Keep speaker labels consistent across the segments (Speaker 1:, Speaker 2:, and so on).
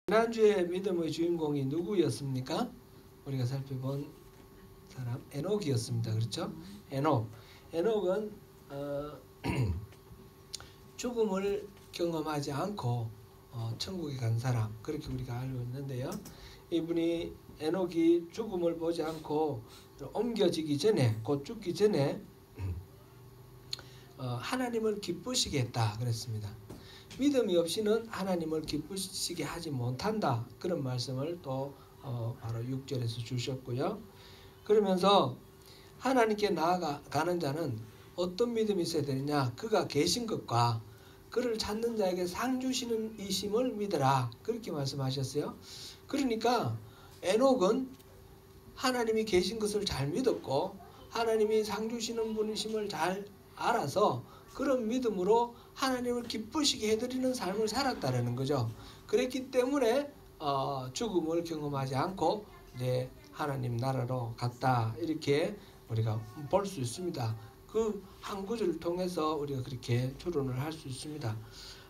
Speaker 1: 지난주에 믿음의 주인공이 누구였습니까? 우리가 살펴본 사람 에녹이었습니다. 그렇죠? 에녹은 죽음을 경험하지 않고 천국에 간 사람, 그렇게 우리가 알고 있는데요. 이분이 에녹이 죽음을 보지 않고 옮겨지기 전에, 곧 죽기 전에 하나님을 기쁘시게 했다 그랬습니다. 믿음이 없이는 하나님을 기쁘시게 하지 못한다, 그런 말씀을 또 바로 6절에서 주셨고요. 그러면서 하나님께 나아가는 자는 어떤 믿음이 있어야 되느냐, 그가 계신 것과 그를 찾는 자에게 상 주시는 이심을 믿으라, 그렇게 말씀하셨어요. 그러니까 에녹은 하나님이 계신 것을 잘 믿었고 하나님이 상 주시는 분이심을 잘 알아서 그런 믿음으로 하나님을 기쁘시게 해드리는 삶을 살았다라는 거죠. 그랬기 때문에 죽음을 경험하지 않고 이제 하나님 나라로 갔다, 이렇게 우리가 볼 수 있습니다. 그 한 구절을 통해서 우리가 그렇게 추론을 할 수 있습니다.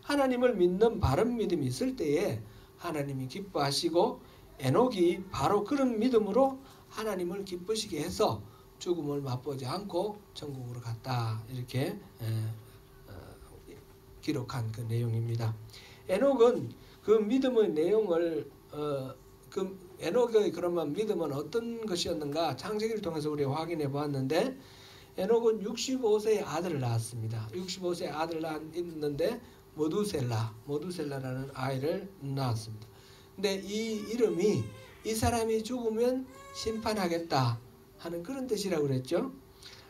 Speaker 1: 하나님을 믿는 바른 믿음이 있을 때에 하나님이 기뻐하시고 에녹이 바로 그런 믿음으로 하나님을 기쁘시게 해서 죽음을 맛보지 않고 천국으로 갔다, 이렇게 기록한 그 내용입니다. 에녹은 그 믿음의 내용을 에녹의 그러면 믿음은 어떤 것이었는가, 창세기를 통해서 우리가 확인해 보았는데, 에녹은 65세의 아들을 낳았습니다. 65세의 아들을 낳았는데 모두셀라라는 아이를 낳았습니다. 근데 이 이름이 이 사람이 죽으면 심판하겠다 하는 그런 뜻이라고 그랬죠.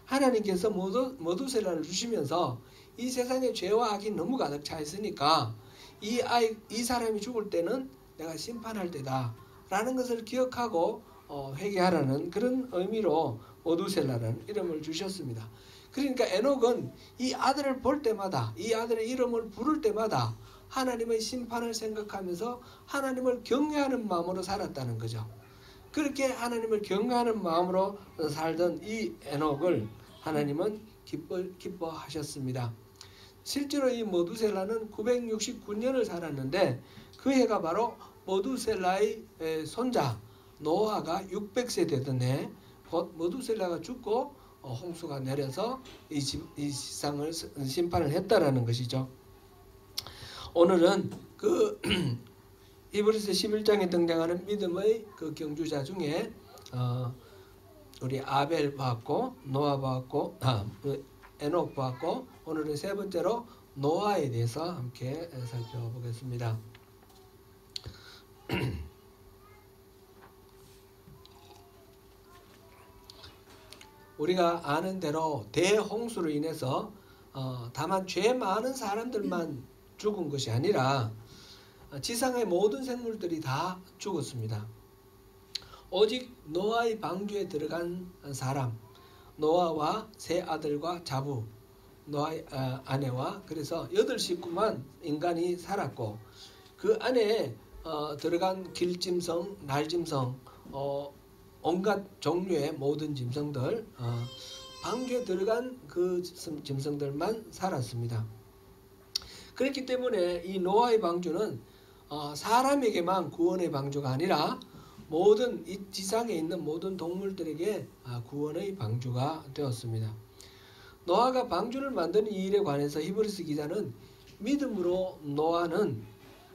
Speaker 1: 하나님께서 모두셀라를 주시면서 이 세상에 죄와 악이 너무 가득 차 있으니까 이 사람이 죽을 때는 내가 심판할 때다 라는 것을 기억하고 회개하라는 그런 의미로 모두셀라라는 이름을 주셨습니다. 그러니까 에녹은 이 아들을 볼 때마다, 이 아들의 이름을 부를 때마다 하나님의 심판을 생각하면서 하나님을 경외하는 마음으로 살았다는 거죠. 그렇게 하나님을 경외하는 마음으로 살던 이 에녹을 하나님은 기뻐하셨습니다. 실제로 이 모두셀라는 969년을 살았는데 그 해가 바로 모두셀라의 손자 노아가 600세 되던 해, 곧 모두셀라가 죽고 홍수가 내려서 이 세상을 심판을 했다라는 것이죠. 오늘은 그 히브리서 11장에 등장하는 믿음의 그 경주자 중에 우리 아벨 봤고 노아 봤고 에녹 봤고, 오늘은 세 번째로 노아에 대해서 함께 살펴보겠습니다. 우리가 아는 대로 대홍수로 인해서 다만 죄 많은 사람들만 죽은 것이 아니라 지상의 모든 생물들이 다 죽었습니다. 오직 노아의 방주에 들어간 사람, 노아와 세 아들과 자부, 노아의 아내와, 그래서 8식구만 인간이 살았고, 그 안에 들어간 길짐승, 날짐승, 온갖 종류의 모든 짐승들, 방주에 들어간 그 짐승들만 살았습니다. 그렇기 때문에 이 노아의 방주는 사람에게만 구원의 방주가 아니라 모든 이 지상에 있는 모든 동물들에게 구원의 방주가 되었습니다. 노아가 방주를 만드는 이 일에 관해서 히브리서 기자는 믿음으로 노아는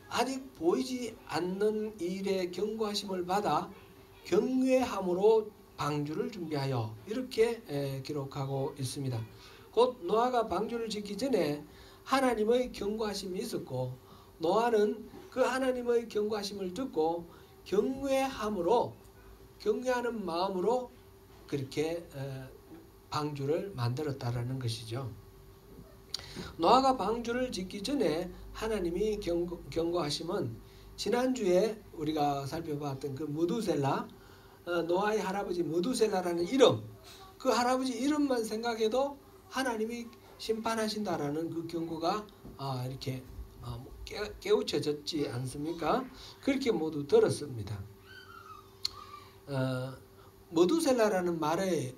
Speaker 1: 아직 보이지 않는 일에 경고하심을 받아 경외함으로 방주를 준비하여, 이렇게 기록하고 있습니다. 곧 노아가 방주를 짓기 전에 하나님의 경고하심이 있었고, 노아는 그 하나님의 경고하심을 듣고 경외하는 마음으로 그렇게 방주를 만들었다라는 것이죠. 노아가 방주를 짓기 전에 하나님이 경고하심은 지난주에 우리가 살펴봤던 그 무두셀라, 노아의 할아버지 무두셀라라는 이름, 그 할아버지 이름만 생각해도 하나님이 심판하신다라는 그 경고가 이렇게 깨우쳐졌지 않습니까? 그렇게 모두 들었습니다. 무두셀라라는 말의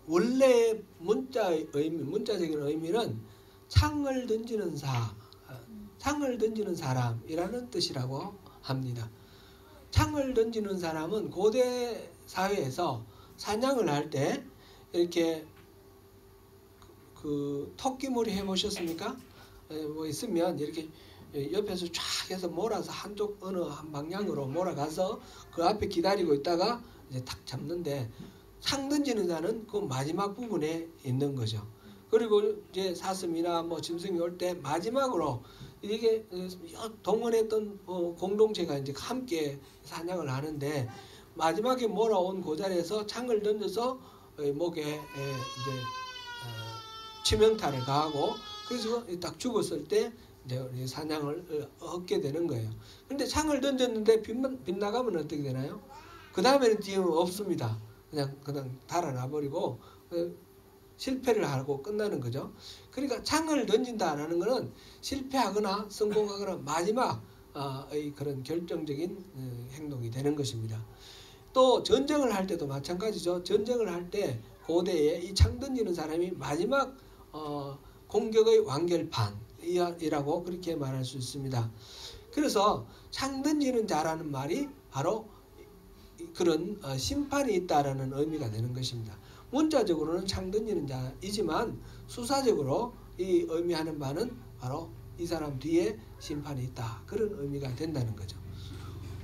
Speaker 1: 원래 문자적인 의미는 창을 던지는 사람이라는 뜻이라고 합니다. 창을 던지는 사람은 고대 사회에서 사냥을 할 때 이렇게 그 토끼몰이 해보셨습니까? 뭐 있으면 이렇게 옆에서 쫙 해서 몰아서 한쪽 어느 한 방향으로 몰아가서 그 앞에 기다리고 있다가 이제 탁 잡는데, 창 던지는 자는 그 마지막 부분에 있는 거죠. 그리고 이제 사슴이나 뭐 짐승이 올 때 마지막으로 이게 동원했던 공동체가 이제 함께 사냥을 하는데, 마지막에 몰아온 그 자리에서 창을 던져서 목에 이제 치명타를 가하고, 그래서 딱 죽었을 때 이제 사냥을 얻게 되는 거예요. 근데 창을 던졌는데 빗나가면 어떻게 되나요? 그 다음에는 뒤에는 없습니다. 그냥 달아나 버리고 실패를 하고 끝나는 거죠. 그러니까 창을 던진다라는 것은 실패하거나 성공하거나 마지막의 그런 결정적인 행동이 되는 것입니다. 또 전쟁을 할 때도 마찬가지죠. 전쟁을 할 때 고대에 이 창 던지는 사람이 마지막 공격의 완결판이라고 그렇게 말할 수 있습니다. 그래서 창 던지는 자라는 말이 바로 그런 심판이 있다라는 의미가 되는 것입니다. 문자적으로는 창 던지는 자이지만 수사적으로 이 의미하는 바는 바로 이 사람 뒤에 심판이 있다, 그런 의미가 된다는 거죠.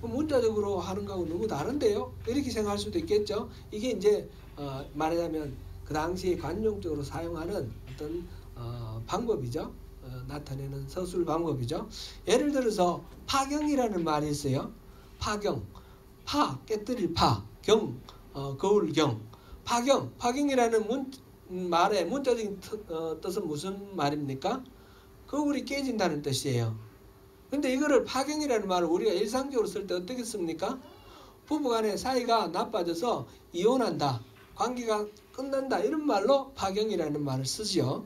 Speaker 1: 문자적으로 하는 거하고 너무 다른데요? 이렇게 생각할 수도 있겠죠. 이게 이제 말하자면 그 당시에 관용적으로 사용하는 어떤 방법이죠. 나타내는 서술 방법이죠. 예를 들어서 파경이라는 말이 있어요. 파경, 깨뜨릴 파, 경, 거울경. 파경이라는 말의 문자적인 뜻은 무슨 말입니까? 거울이 깨진다는 뜻이에요. 근데 이거를 파경이라는 말을 우리가 일상적으로 쓸 때 어떻게 씁니까? 부부간의 사이가 나빠져서 이혼한다, 관계가 끝난다, 이런 말로 파경이라는 말을 쓰죠.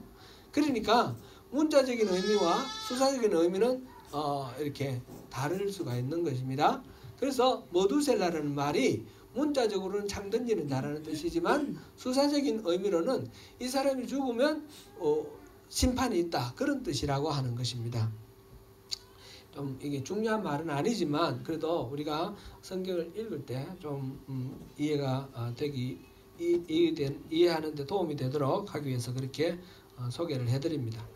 Speaker 1: 그러니까 문자적인 의미와 수사적인 의미는 이렇게 다를 수가 있는 것입니다. 그래서 머두셀라라는 말이 문자적으로는 창 던지는 자라는 뜻이지만 수사적인 의미로는 이 사람이 죽으면 심판이 있다, 그런 뜻이라고 하는 것입니다. 좀 이게 중요한 말은 아니지만 그래도 우리가 성경을 읽을 때 좀 이해가 되기 이해하는 데 도움이 되도록 하기 위해서 그렇게 소개를 해드립니다.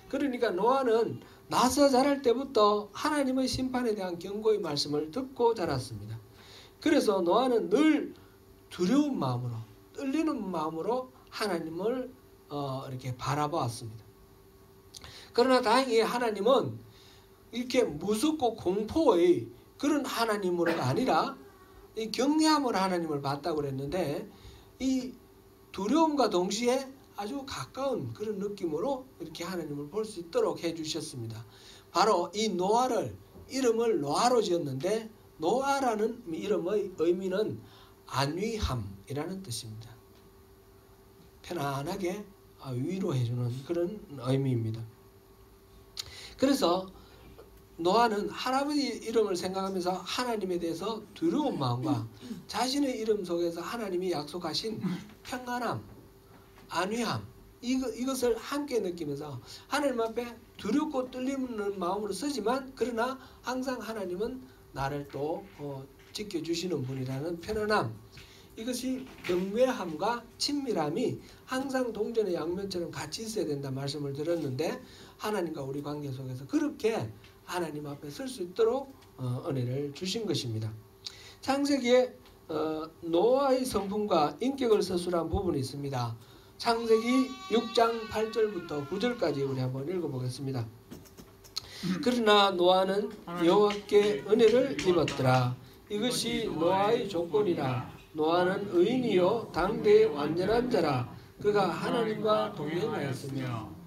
Speaker 1: 그러니까 노아는 나서 자랄 때부터 하나님의 심판에 대한 경고의 말씀을 듣고 자랐습니다. 그래서 노아는 늘 두려운 마음으로, 떨리는 마음으로 하나님을 이렇게 바라보았습니다. 그러나 다행히 하나님은 이렇게 무섭고 공포의 그런 하나님으로가 아니라 이 경외함으로 하나님을 봤다고 그랬는데, 이 두려움과 동시에 아주 가까운 그런 느낌으로 이렇게 하나님을 볼 수 있도록 해주셨습니다. 바로 이 노아를 이름을 노아로 지었는데, 노아라는 이름의 의미는 안위함이라는 뜻입니다. 편안하게 위로해주는 그런 의미입니다. 그래서 노아는 할아버지 이름을 생각하면서 하나님에 대해서 두려운 마음과 자신의 이름 속에서 하나님이 약속하신 평안함, 안위함, 이것을 함께 느끼면서 하나님 앞에 두렵고 떨리는 마음으로 쓰지만, 그러나 항상 하나님은 나를 또 지켜주시는 분이라는 편안함, 이것이 경외함과 친밀함이 항상 동전의 양면처럼 같이 있어야 된다 말씀을 드렸는데, 하나님과 우리 관계 속에서 그렇게 하나님 앞에 설 수 있도록 은혜를 주신 것입니다. 창세기에 노아의 성품과 인격을 서술한 부분이 있습니다. 창세기 6장 8절부터 9절까지 우리 한번 읽어보겠습니다. 그러나 노아는 여호와께 은혜를 입었더라. 이것이 노아의 조건이라. 노아는 의인이요 당대의 완전한 자라. 그가 하나님과 동행하였으며.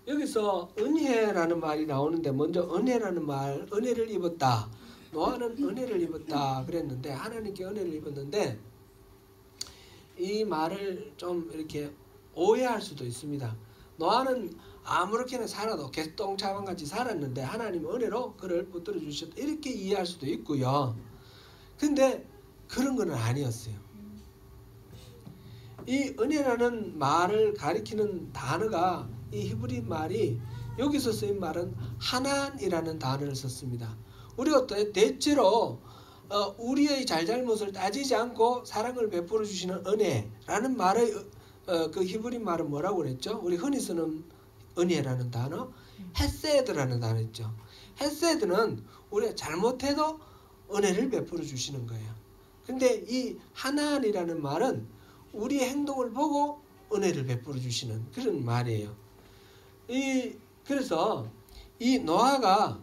Speaker 1: 여기서 은혜라는 말이 나오는데, 먼저 은혜라는 말, 은혜를 입었다. 노아는 은혜를 입었다 그랬는데, 하나님께 은혜를 입었는데, 이 말을 좀 이렇게 오해할 수도 있습니다. 노아는 아무렇게나 살아도 개똥차방같이 살았는데 하나님 은혜로 그를 붙들어 주셨다, 이렇게 이해할 수도 있고요. 근데 그런 건 아니었어요. 이 은혜라는 말을 가리키는 단어가, 이 히브리 말이 여기서 쓰인 말은 하나이라는 단어를 썼습니다. 우리가 대체로 우리의 잘잘못을 따지지 않고 사랑을 베풀어 주시는 은혜라는 말의 그 히브리 말은 뭐라고 그랬죠? 우리 흔히 쓰는 은혜라는 단어, 헤세드라는 단어 있죠. 헤세드는 우리가 잘못해도 은혜를 베풀어 주시는 거예요. 근데 이 하나님이라는 말은 우리의 행동을 보고 은혜를 베풀어 주시는 그런 말이에요. 그래서 이 노아가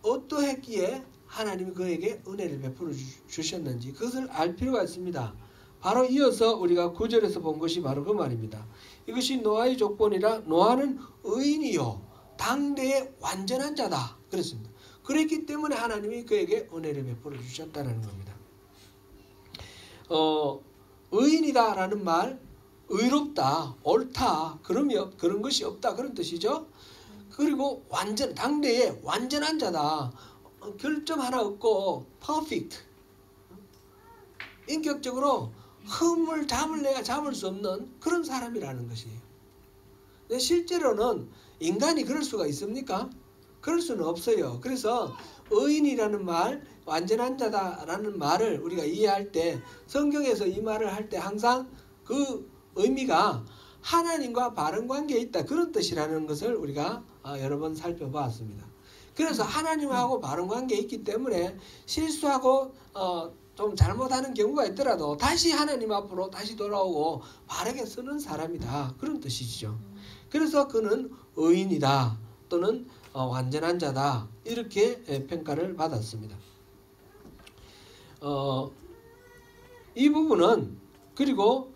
Speaker 1: 어떠했기에 하나님이 그에게 은혜를 베풀어 주셨는지 그것을 알 필요가 있습니다. 바로 이어서 우리가 9절에서 본 것이 바로 그 말입니다. 이것이 노아의 조건이라 노아는 의인이요 당대의 완전한 자다 그랬습니다. 그랬기 때문에 하나님이 그에게 은혜를 베풀어 주셨다는 겁니다. 의인이다라는 말, 의롭다, 옳다, 그런 것이 없다 그런 뜻이죠. 그리고 당대의 완전한 자다. 결점 하나 없고 퍼펙트. 인격적으로 흠을 내가 잡을 수 없는 그런 사람이라는 것이에요. 근데 실제로는 인간이 그럴 수가 있습니까? 그럴 수는 없어요. 그래서 의인이라는 말, 완전한 자다라는 말을 우리가 이해할 때 성경에서 이 말을 할 때 항상 그 의미가 하나님과 바른 관계에 있다 그런 뜻이라는 것을 우리가 여러 번 살펴보았습니다. 그래서 하나님하고 바른 관계에 있기 때문에 실수하고 좀 잘못하는 경우가 있더라도 다시 하나님 앞으로 다시 돌아오고 바르게 쓰는 사람이다 그런 뜻이죠. 그래서 그는 의인이다 또는 완전한 자다 이렇게 평가를 받았습니다. 이 부분은 그리고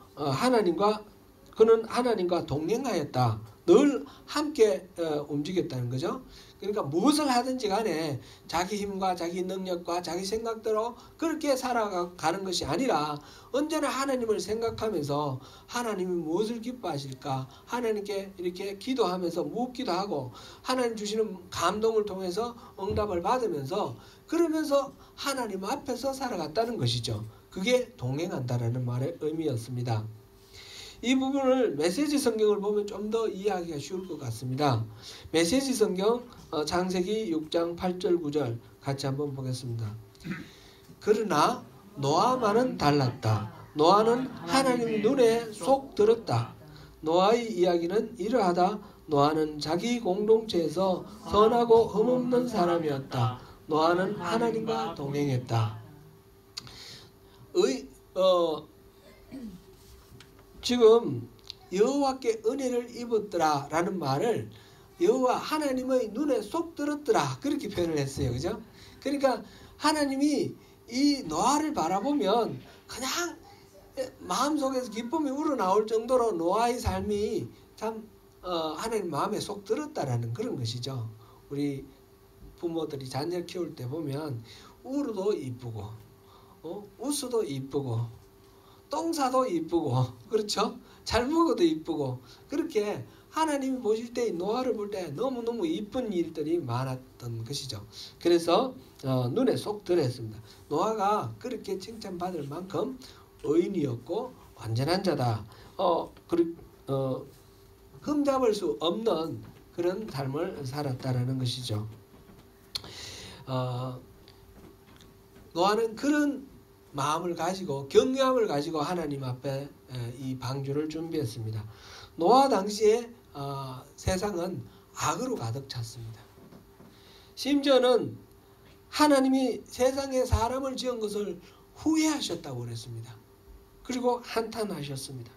Speaker 1: 그는 하나님과 동행하였다. 늘 함께 움직였다는 거죠. 그러니까 무엇을 하든지 간에 자기 힘과 자기 능력과 자기 생각대로 그렇게 살아가는 것이 아니라 언제나 하나님을 생각하면서 하나님이 무엇을 기뻐하실까 하나님께 이렇게 기도하면서 묻기도 하고 하나님 주시는 감동을 통해서 응답을 받으면서 그러면서 하나님 앞에서 살아갔다는 것이죠. 그게 동행한다라는 말의 의미였습니다. 이 부분을 메시지 성경을 보면 좀 더 이해하기가 쉬울 것 같습니다. 메시지 성경 창세기 6장 8절 9절 같이 한번 보겠습니다. 그러나 노아만은 달랐다. 노아는 하나님 눈에 속 들었다. 노아의 이야기는 이러하다. 노아는 자기 공동체에서 선하고 흠없는 사람이었다. 노아는 하나님과 동행했다. 지금 여호와께 은혜를 입었더라 라는 말을 여호와 하나님의 눈에 쏙 들었더라 그렇게 표현을 했어요. 그죠? 그러니까 하나님이 이 노아를 바라보면 그냥 마음속에서 기쁨이 우러나올 정도로 노아의 삶이 참 하나님 마음에 쏙 들었다라는 그런 것이죠. 우리 부모들이 자녀 키울 때 보면 울어도 이쁘고 웃어도 이쁘고 똥사도 이쁘고 그렇죠? 잘 먹어도 이쁘고 그렇게 하나님이 보실 때 노아를 볼 때 너무너무 이쁜 일들이 많았던 것이죠. 그래서 눈에 쏙 들었습니다. 노아가 그렇게 칭찬받을 만큼 의인이었고 완전한 자다. 흠잡을 수 없는 그런 삶을 살았다라는 것이죠. 노아는 그런 마음을 가지고 경외함을 가지고 하나님 앞에 이 방주를 준비했습니다. 노아 당시에 세상은 악으로 가득 찼습니다. 심지어는 하나님이 세상에 사람을 지은 것을 후회하셨다고 그랬습니다. 그리고 한탄하셨습니다.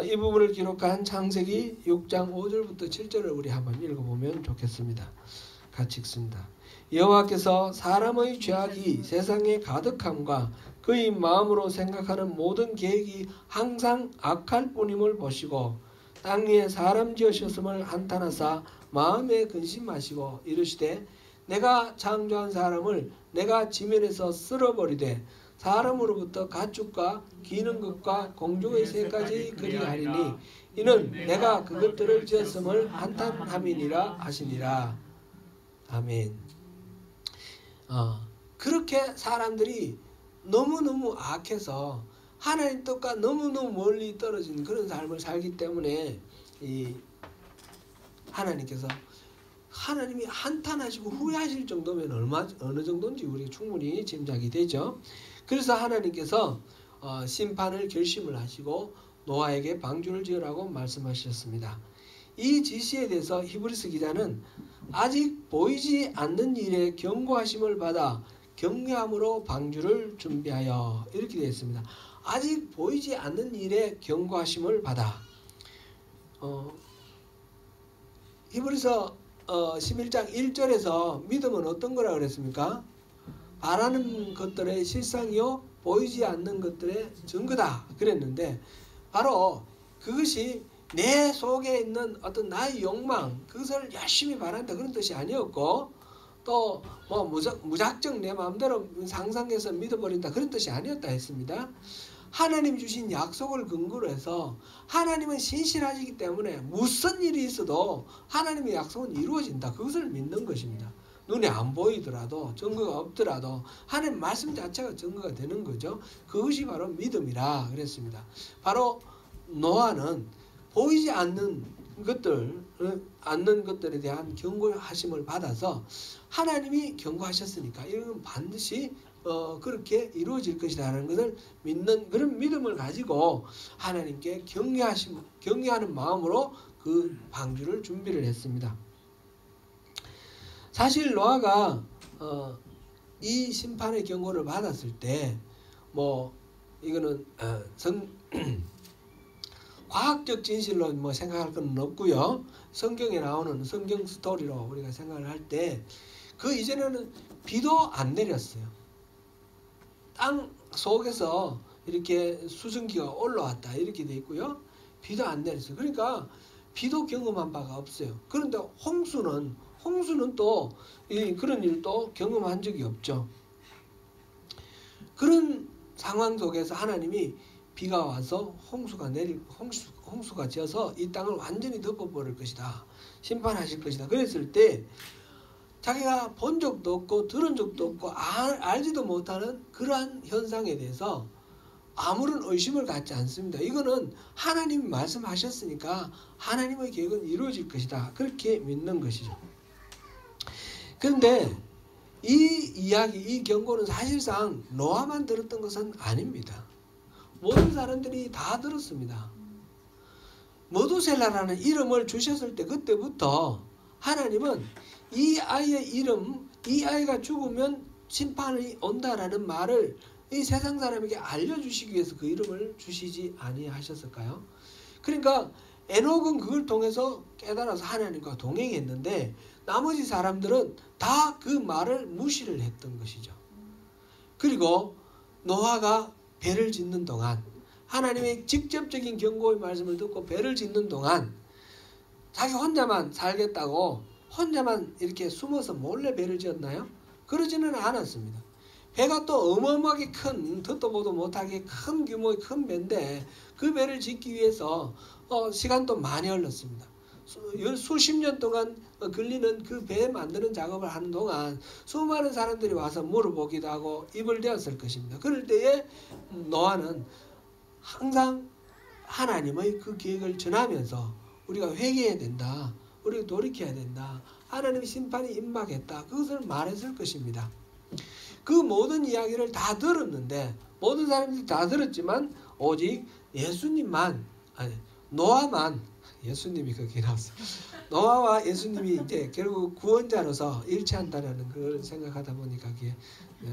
Speaker 1: 이 부분을 기록한 창세기 6장 5절부터 7절을 우리 한번 읽어보면 좋겠습니다. 같이 읽습니다. 여호와께서 사람의 죄악이 세상에 가득함과 그의 마음으로 생각하는 모든 계획이 항상 악할 뿐임을 보시고 땅 위에 사람 지으셨음을 한탄하사 마음에 근심하시고 이르시되 내가 창조한 사람을 내가 지면에서 쓸어버리되 사람으로부터 가축과 기는 것과 공중의 새까지 그리하리니 이는 내가 그것들을 지었음을 한탄함이니라 하시니라. 아멘. 그렇게 사람들이 너무너무 악해서 하나님 뜻과 너무너무 멀리 떨어진 그런 삶을 살기 때문에 이 하나님께서 하나님이 한탄하시고 후회하실 정도면 어느 정도인지 우리가 충분히 짐작이 되죠. 그래서 하나님께서 심판을 결심을 하시고 노아에게 방주를 지으라고 말씀하셨습니다. 이 지시에 대해서 히브리서 기자는 아직 보이지 않는 일에 경고하심을 받아 경외함으로 방주를 준비하여 이렇게 되어 있습니다. 아직 보이지 않는 일에 경고하심을 받아. 히브리서 11장 1절에서 믿음은 어떤 거라 그랬습니까? 바라는 것들의 실상이요 보이지 않는 것들의 증거다 그랬는데, 바로 그것이 내 속에 있는 어떤 나의 욕망, 그것을 열심히 바란다 그런 뜻이 아니었고, 또 뭐 무작정 내 마음대로 상상해서 믿어버린다 그런 뜻이 아니었다 했습니다. 하나님 주신 약속을 근거로 해서 하나님은 신실하시기 때문에 무슨 일이 있어도 하나님의 약속은 이루어진다, 그것을 믿는 것입니다. 눈에 안 보이더라도, 증거가 없더라도 하나님 말씀 자체가 증거가 되는 거죠. 그것이 바로 믿음이라 그랬습니다. 바로 노아는 보이지 않는 것들에 대한 경고하심을 받아서 하나님이 경고하셨으니까 이건 반드시 그렇게 이루어질 것이라는 것을 믿는 그런 믿음을 가지고 하나님께 경외하는 마음으로 그 방주를 준비를 했습니다. 사실 노아가 이 심판의 경고를 받았을 때 이거는 과학적 진실로 생각할 건 없고요. 성경에 나오는 성경 스토리로 우리가 생각을 할 때 그 이전에는 비도 안 내렸어요. 땅 속에서 이렇게 수증기가 올라왔다 이렇게 돼 있고요. 비도 안 내렸어요. 그러니까 비도 경험한 바가 없어요. 그런데 홍수는 또 그런 일도 경험한 적이 없죠. 그런 상황 속에서 하나님이 비가 와서 홍수가 지어서 이 땅을 완전히 덮어버릴 것이다, 심판하실 것이다 그랬을 때 자기가 본 적도 없고 들은 적도 없고 알지도 못하는 그러한 현상에 대해서 아무런 의심을 갖지 않습니다. 이거는 하나님이 말씀하셨으니까 하나님의 계획은 이루어질 것이다, 그렇게 믿는 것이죠. 그런데 이 경고는 사실상 노아만 들었던 것은 아닙니다. 모든 사람들이 다 들었습니다. 머두셀라라는 이름을 주셨을 때 그때부터 하나님은 이 아이가 죽으면 심판이 온다라는 말을 이 세상 사람에게 알려주시기 위해서 그 이름을 주시지 아니하셨을까요? 그러니까 에녹은 그걸 통해서 깨달아서 하나님과 동행했는데 나머지 사람들은 다 그 말을 무시를 했던 것이죠. 그리고 노아가 배를 짓는 동안, 하나님의 직접적인 경고의 말씀을 듣고 배를 짓는 동안 자기 혼자만 살겠다고 혼자만 이렇게 숨어서 몰래 배를 지었나요? 그러지는 않았습니다. 배가 또 어마어마하게 큰, 듣도 보도 못하게 큰 규모의 큰 배인데 그 배를 짓기 위해서 시간도 많이 흘렀습니다. 수십 년 동안 걸리는 그 배 만드는 작업을 하는 동안 수많은 사람들이 와서 물어보기도 하고 입을 대었을 것입니다. 그럴 때에 노아는 항상 하나님의 그 계획을 전하면서 우리가 회개해야 된다, 우리가 돌이켜야 된다, 하나님의 심판이 임박했다, 그것을 말했을 것입니다. 그 모든 이야기를 다 들었는데, 모든 사람들이 다 들었지만 오직 노아만, 예수님이 거기 나왔어요. 노아와 예수님이 이제 결국 구원자로서 일치한다라는 걸 생각하다 보니까 그게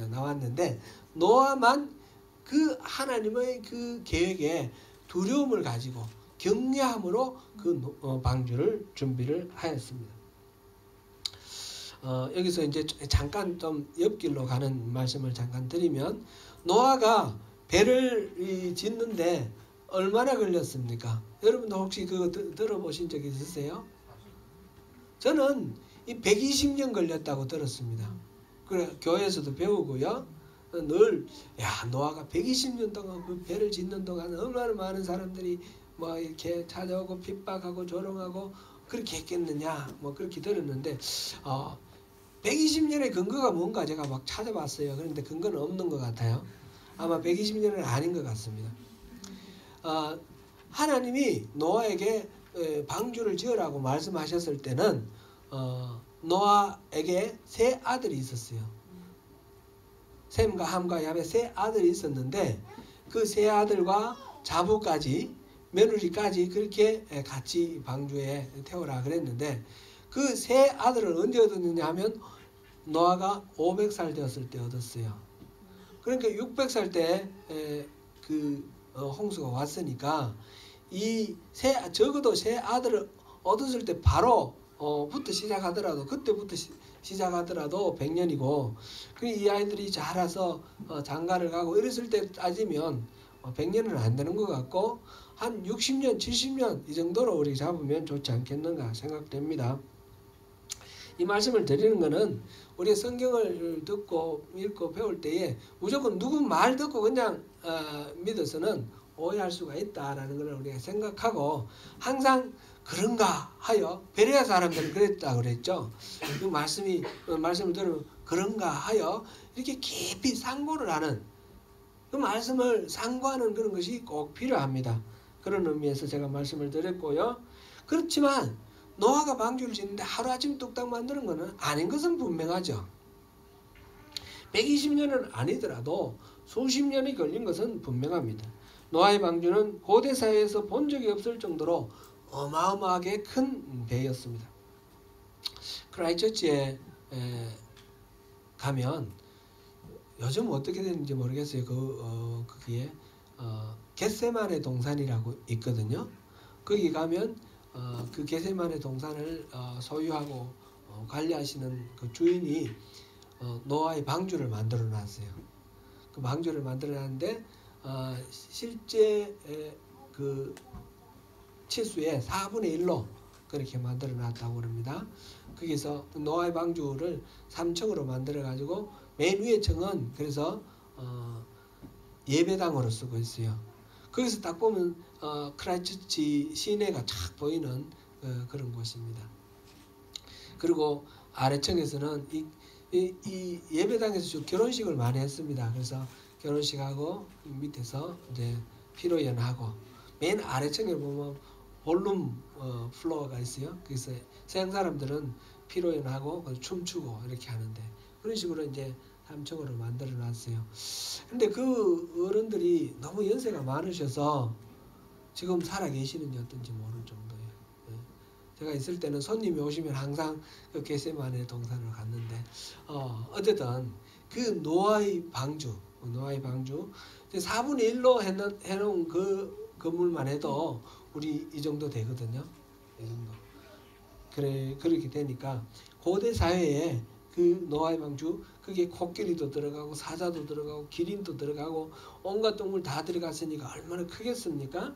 Speaker 1: 나왔는데, 노아만 그 하나님의 그 계획에 두려움을 가지고 경외함으로 그 방주를 준비를 하였습니다. 여기서 이제 잠깐 좀 옆길로 가는 말씀을 잠깐 드리면, 노아가 배를 짓는데 얼마나 걸렸습니까? 여러분도 혹시 그거 들어보신 적 있으세요? 저는 이 120년 걸렸다고 들었습니다. 그래 교회에서도 배우고요. 늘 노아가 120년 동안 그 배를 짓는 동안 얼마나 많은 사람들이 이렇게 찾아오고 핍박하고 조롱하고 그렇게 했겠느냐 그렇게 들었는데 120년의 근거가 뭔가 제가 막 찾아봤어요. 그런데 근거는 없는 것 같아요. 아마 120년은 아닌 것 같습니다. 하나님이 노아에게 방주를 지으라고 말씀하셨을 때는 노아에게 세 아들이 있었어요. 셈과 함과 야벳 세 아들이 있었는데 그 세 아들과 자부까지 며느리까지 그렇게 같이 방주에 태우라 그랬는데 그 세 아들을 언제 얻었느냐 하면 노아가 500살 되었을 때 얻었어요. 그러니까 600살 때 그 홍수가 왔으니까 이 적어도 세 아들을 얻었을 때 바로 부터 시작하더라도 그때부터 시작하더라도 100년이고 이 아이들이 자라서 장가를 가고 이랬을 때 따지면 100년은 안 되는 것 같고 한 60년, 70년 이 정도로 우리 잡으면 좋지 않겠는가 생각됩니다. 이 말씀을 드리는 것은 우리 성경을 듣고 읽고 배울 때에 무조건 누구 말 듣고 그냥 믿어서는 오해할 수가 있다라는 걸 우리가 생각하고 항상 그런가 하여 베레아 사람들은 그랬다 그랬죠. 그 말씀을 들으면 그런가 하여 이렇게 깊이 상고를 하는 그 말씀을 상고하는 그런 것이 꼭 필요합니다. 그런 의미에서 제가 말씀을 드렸고요. 그렇지만 노아가 방주를 짓는데 하루아침 뚝딱 만드는 것은 아닌 것은 분명하죠. 120년은 아니더라도 수십 년이 걸린 것은 분명합니다. 노아의 방주는 고대 사회에서 본 적이 없을 정도로 어마어마하게 큰 배였습니다. 크라이처치에 가면 요즘 어떻게 되는지 모르겠어요. 거기에 겟세마네 동산이라고 있거든요. 거기 가면 그 겟세마네 동산을 소유하고 관리하시는 그 주인이 노아의 방주를 만들어 놨어요. 그 방주를 만들어 놨는데 실제 그 치수의 4분의 1로 그렇게 만들어 놨다고 합니다. 거기서 노아의 방주를 3층으로 만들어 가지고 맨 위에 층은 그래서 예배당으로 쓰고 있어요. 거기서 딱 보면 크라이처치 시내가 쫙 보이는 그런 곳입니다. 그리고 아래층에서는 이 예배당에서 결혼식을 많이 했습니다. 그래서 결혼식하고 밑에서 이제 피로연하고 맨 아래층에 보면 볼룸 플로어가 있어요. 그래서 서양 사람들은 피로연하고 춤추고 이렇게 하는데 그런 식으로 이제 3층으로 만들어 놨어요. 근데 그 어른들이 너무 연세가 많으셔서 지금 살아 계시는지 어떤지 모를 정도예요. 제가 있을 때는 손님이 오시면 항상 그 겟세마네 동산을 갔는데 어쨌든 그 노아의 방주 4분의 1로 해놓은 그 건물만 해도 우리 이 정도 되거든요. 이 정도. 그렇게 되니까 고대 사회에 그 노아의 방주 그게 코끼리도 들어가고 사자도 들어가고 기린도 들어가고 온갖 동물 다 들어갔으니까 얼마나 크겠습니까?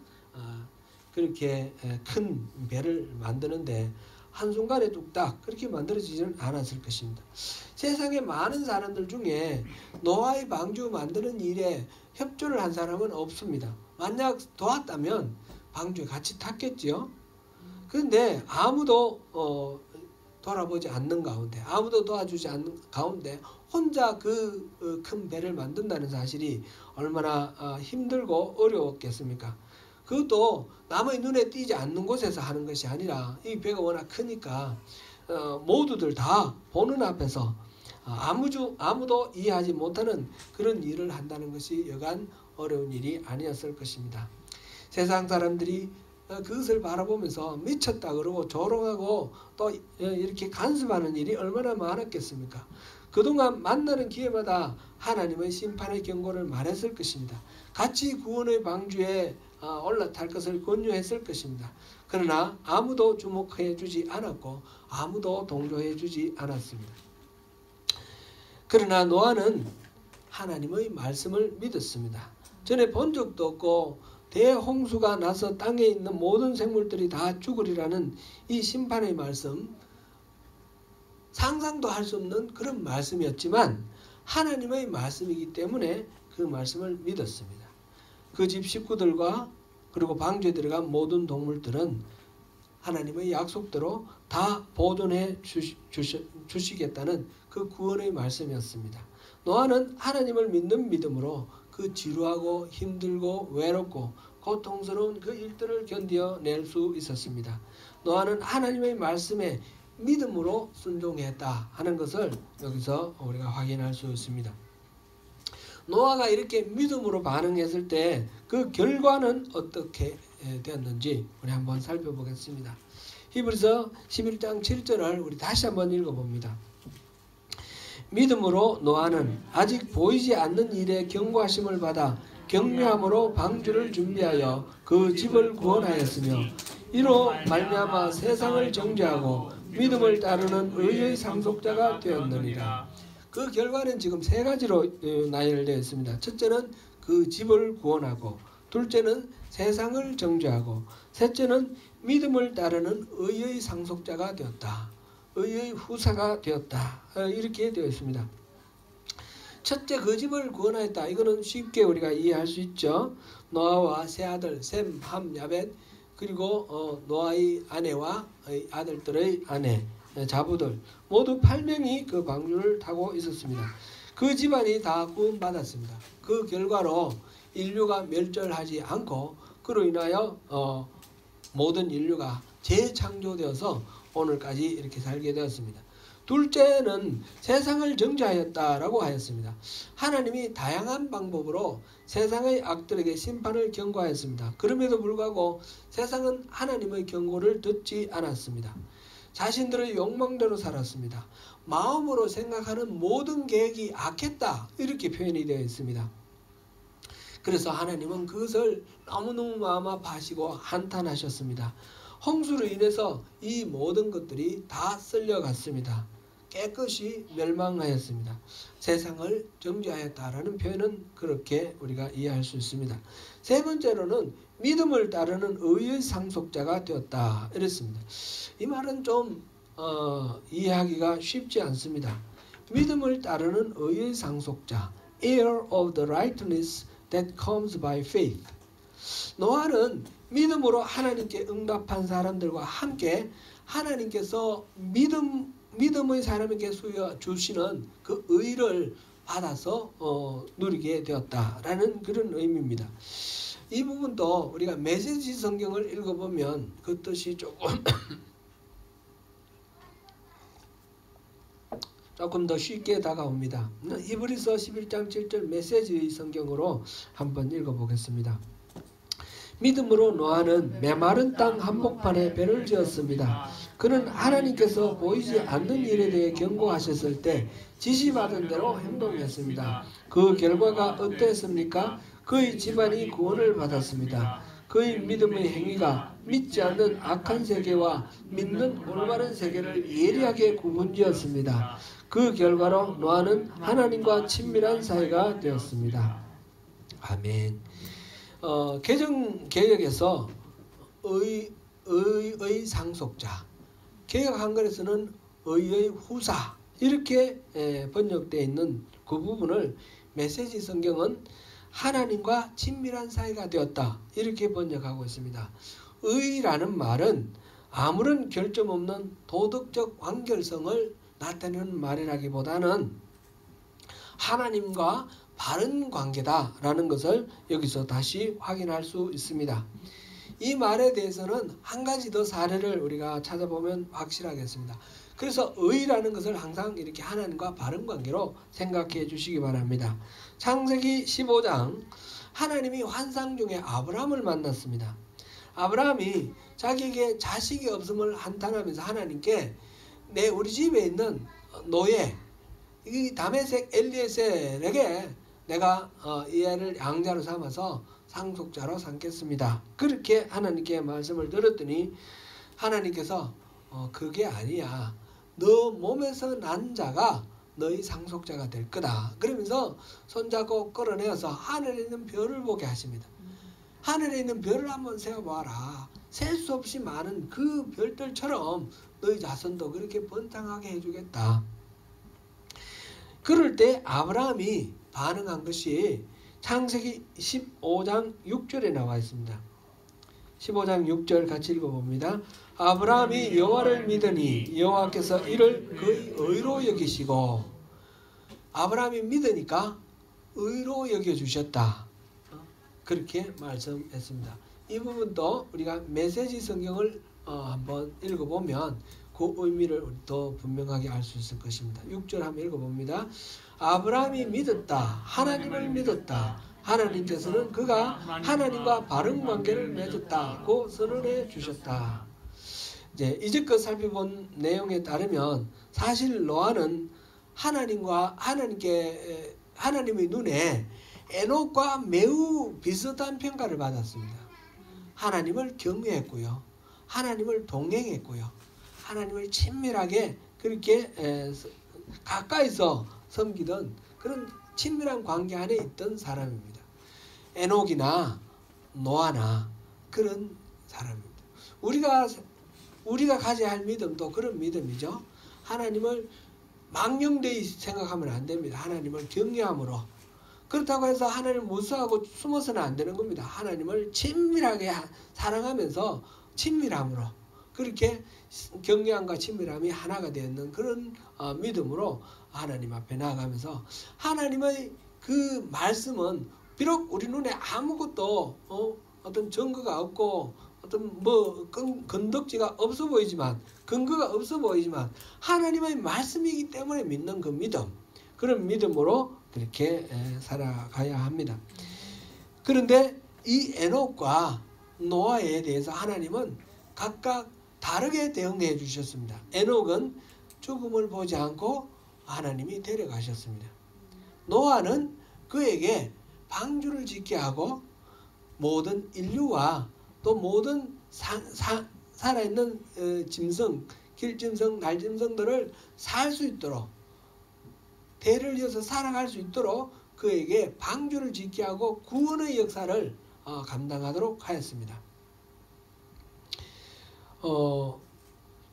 Speaker 1: 그렇게 큰 배를 만드는데 한순간에 뚝딱 그렇게 만들어지지는 않았을 것입니다. 세상에 많은 사람들 중에 노아의 방주 만드는 일에 협조를 한 사람은 없습니다. 만약 도왔다면 방주에 같이 탔겠죠. 그런데 아무도 돌아보지 않는 가운데 아무도 도와주지 않는 가운데 혼자 그 큰 배를 만든다는 사실이 얼마나 힘들고 어려웠겠습니까? 그것도 남의 눈에 띄지 않는 곳에서 하는 것이 아니라 이 배가 워낙 크니까 모두들 다 보는 앞에서 아무도 이해하지 못하는 그런 일을 한다는 것이 여간 어려운 일이 아니었을 것입니다. 세상 사람들이 그것을 바라보면서 미쳤다 그러고 조롱하고 또 이렇게 간섭하는 일이 얼마나 많았겠습니까? 그동안 만나는 기회마다 하나님의 심판의 경고를 말했을 것입니다. 같이 구원의 방주에 올라탈 것을 권유했을 것입니다. 그러나 아무도 주목해 주지 않았고 아무도 동조해 주지 않았습니다. 그러나 노아는 하나님의 말씀을 믿었습니다. 전에 본 적도 없고 대홍수가 나서 땅에 있는 모든 생물들이 다 죽으리라는 이 심판의 말씀, 상상도 할 수 없는 그런 말씀이었지만 하나님의 말씀이기 때문에 그 말씀을 믿었습니다. 그 집 식구들과 그리고 방주에 들어간 모든 동물들은 하나님의 약속대로 다 보존해 주시겠다는 그 구원의 말씀이었습니다. 노아는 하나님을 믿는 믿음으로 그 지루하고 힘들고 외롭고 고통스러운 그 일들을 견뎌낼 수 있었습니다. 노아는 하나님의 말씀에 믿음으로 순종했다 하는 것을 여기서 우리가 확인할 수 있습니다. 노아가 이렇게 믿음으로 반응했을 때 그 결과는 어떻게 되었는지 우리 한번 살펴보겠습니다. 히브리서 11장 7절을 우리 다시 한번 읽어봅니다. 믿음으로 노아는 아직 보이지 않는 일에 경고하심을 받아 경배함으로 방주를 준비하여 그 집을 구원하였으며 이로 말미암아 세상을 정죄하고 믿음을 따르는 의의 상속자가 되었느니라. 그 결과는 지금 세 가지로 나열되어 있습니다. 첫째는 그 집을 구원하고, 둘째는 세상을 정죄하고, 셋째는 믿음을 따르는 의의 상속자가 되었다. 의의 후사가 되었다. 이렇게 되어 있습니다. 첫째, 그 집을 구원하였다. 이거는 쉽게 우리가 이해할 수 있죠. 노아와 세 아들 셈, 함, 야벳, 그리고 노아의 아내와 아들들의 아내, 자부들 모두 8명이 그 방주를 타고 있었습니다. 그 집안이 다 구원받았습니다. 그 결과로 인류가 멸절하지 않고 그로 인하여 모든 인류가 재창조되어서 오늘까지 이렇게 살게 되었습니다. 둘째는 세상을 정죄하였다라고 하였습니다. 하나님이 다양한 방법으로 세상의 악들에게 심판을 경고하였습니다. 그럼에도 불구하고 세상은 하나님의 경고를 듣지 않았습니다. 자신들의 욕망대로 살았습니다. 마음으로 생각하는 모든 계획이 악했다, 이렇게 표현이 되어 있습니다. 그래서 하나님은 그것을 너무너무 마음 아파하시고 한탄하셨습니다. 홍수로 인해서 이 모든 것들이 다 쓸려갔습니다. 깨끗이 멸망하였습니다. 세상을 정죄하였다라는 표현은 그렇게 우리가 이해할 수 있습니다. 세 번째로는 믿음을 따르는 의의 상속자가 되었다, 이랬습니다. 이 말은 좀 이해하기가 쉽지 않습니다. 믿음을 따르는 의의 상속자, heir of the righteousness that comes by faith. 노아는 믿음으로 하나님께 응답한 사람들과 함께 하나님께서 믿음의 사람에게 주시는 그 의를 받아서 누리게 되었다라는 그런 의미입니다. 이 부분도 우리가 메시지 성경을 읽어보면 그 뜻이 조금 더 쉽게 다가옵니다. 히브리서 11장 7절 메시지 성경으로 한번 읽어보겠습니다. 믿음으로 노아는 메마른 땅 한복판에 배를 지었습니다. 그는 하나님께서 보이지 않는 일에 대해 경고하셨을 때 지시받은 대로 행동했습니다. 그 결과가 어땠습니까? 그의 집안이 구원을 받았습니다. 그의 믿음의 행위가 믿지 않는 악한 세계와 믿는 올바른 세계를 예리하게 구분지었습니다. 그 결과로 노아는 하나님과 친밀한 사이가 되었습니다. 아멘. 개정개혁에서 의의 상속자, 개혁 한글에서는 의의 후사, 이렇게 번역되어 있는 그 부분을 메시지 성경은 하나님과 친밀한 사이가 되었다, 이렇게 번역하고 있습니다. 의라는 말은 아무런 결점 없는 도덕적 완결성을 나타내는 말이라기보다는 하나님과 바른 관계다라는 것을 여기서 다시 확인할 수 있습니다. 이 말에 대해서는 한 가지 더 사례를 우리가 찾아보면 확실하겠습니다. 그래서 의라는 것을 항상 이렇게 하나님과 바른 관계로 생각해 주시기 바랍니다. 창세기 15장, 하나님이 환상 중에 아브라함을 만났습니다. 아브라함이 자기에게 자식이 없음을 한탄하면서 하나님께 우리 집에 있는 노예, 이 다메섹 엘리에셀에게 내가 이 애를 양자로 삼아서 상속자로 삼겠습니다. 그렇게 하나님께 말씀을 들었더니 하나님께서 그게 아니야. 너 몸에서 난 자가 너희 상속자가 될 거다. 그러면서 손잡고 끌어내어서 하늘에 있는 별을 보게 하십니다. 하늘에 있는 별을 한번 세어봐라. 셀 수 없이 많은 그 별들처럼 너희 자손도 그렇게 번창하게 해주겠다. 그럴 때 아브라함이 반응한 것이 창세기 15장 6절에 나와 있습니다. 15장 6절 같이 읽어봅니다. 아브라함이 여호와를 믿으니 여호와께서 이를 그의 의로 여기시고, 아브라함이 믿으니까 의로 여겨주셨다, 그렇게 말씀했습니다. 이 부분도 우리가 메시지 성경을 한번 읽어보면 그 의미를 더 분명하게 알 수 있을 것입니다. 6절 한번 읽어봅니다. 아브라함이 믿었다. 하나님을 믿었다. 하나님께서는 그가 하나님과 바른 관계를 맺었다고 선언해 주셨다. 이제 이제껏 살펴본 내용에 따르면 사실 노아는 하나님의 눈에 에녹과 매우 비슷한 평가를 받았습니다. 하나님을 경외했고요. 하나님을 동행했고요. 하나님을 친밀하게 그렇게 가까이서 섬기던 그런 친밀한 관계 안에 있던 사람입니다. 에녹이나 노아나 그런 사람입니다. 우리가 가져야 할 믿음도 그런 믿음이죠. 하나님을 망령되이 생각하면 안 됩니다. 하나님을 경외함으로. 그렇다고 해서 하나님을 무수하고 숨어서는 안 되는 겁니다. 하나님을 친밀하게 사랑하면서 친밀함으로 그렇게 경외함과 친밀함이 하나가 되는 그런 믿음으로 하나님 앞에 나아가면서 하나님의 그 말씀은 비록 우리 눈에 아무것도 어떤 증거가 없고 어떤 건덕지가 없어 보이지만 근거가 없어 보이지만 하나님의 말씀이기 때문에 믿는 그 믿음, 그런 믿음으로 그렇게 살아가야 합니다. 그런데 이 에녹과 노아에 대해서 하나님은 각각 다르게 대응해 주셨습니다. 에녹은 죽음을 보지 않고 하나님이 데려가셨습니다. 노아는 그에게 방주를 짓게 하고 모든 인류와 또 모든 살아있는 짐승, 길짐승, 날짐승들을 살 수 있도록 대를 이어서 살아갈 수 있도록 그에게 방주를 짓게 하고 구원의 역사를 감당하도록 하였습니다.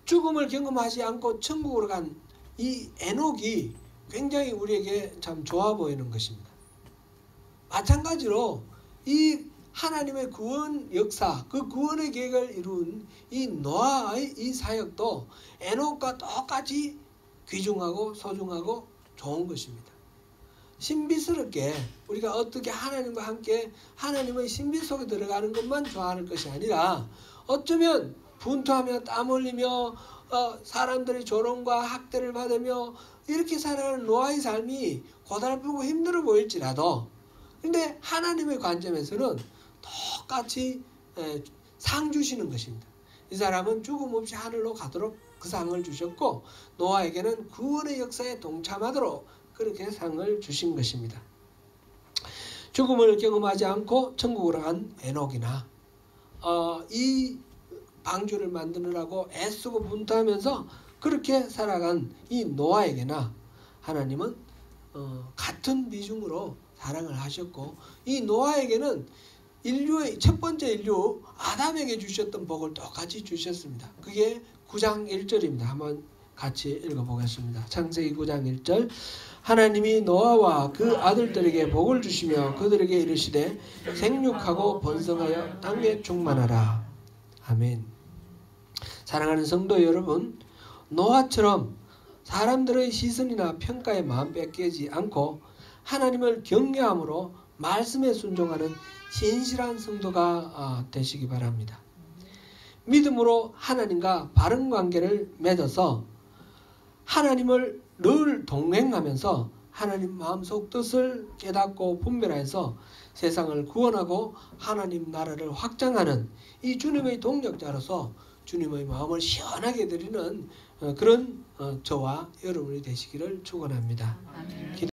Speaker 1: 죽음을 경험하지 않고 천국으로 간 이 에녹이 굉장히 우리에게 참 좋아 보이는 것입니다. 마찬가지로 이 하나님의 구원 역사, 그 구원의 계획을 이룬 이 노아의 이 사역도 에녹과 똑같이 귀중하고 소중하고 좋은 것입니다. 신비스럽게 우리가 어떻게 하나님과 함께 하나님의 신비 속에 들어가는 것만 좋아하는 것이 아니라 어쩌면 분투하며 땀 흘리며 사람들의 조롱과 학대를 받으며 이렇게 살아가는 노아의 삶이 고달프고 힘들어 보일지라도 근데 하나님의 관점에서는 똑같이 상 주시는 것입니다. 이 사람은 죽음 없이 하늘로 가도록 그 상을 주셨고 노아에게는 구원의 역사에 동참하도록 그렇게 상을 주신 것입니다. 죽음을 경험하지 않고 천국으로 간 에녹이나 이 방주를 만드느라고 애쓰고 분투하면서 그렇게 살아간 이 노아에게나 하나님은 같은 비중으로 사랑을 하셨고 이 노아에게는 인류의 첫 번째 인류 아담에게 주셨던 복을 똑같이 주셨습니다. 그게 9장 1절입니다. 한번 같이 읽어보겠습니다. 창세기 9장 1절 하나님이 노아와 그 아들들에게 복을 주시며 그들에게 이르시되 생육하고 번성하여 땅에 충만하라. 아멘. 사랑하는 성도 여러분, 노아처럼 사람들의 시선이나 평가에 마음 뺏기지 않고 하나님을 경외함으로 말씀에 순종하는 신실한 성도가 되시기 바랍니다. 믿음으로 하나님과 바른 관계를 맺어서 하나님을 늘 동행하면서 하나님 마음속 뜻을 깨닫고 분별해서 세상을 구원하고 하나님 나라를 확장하는 이 주님의 동력자로서 주님의 마음을 시원하게 드리는 그런 저와 여러분이 되시기를 축원합니다.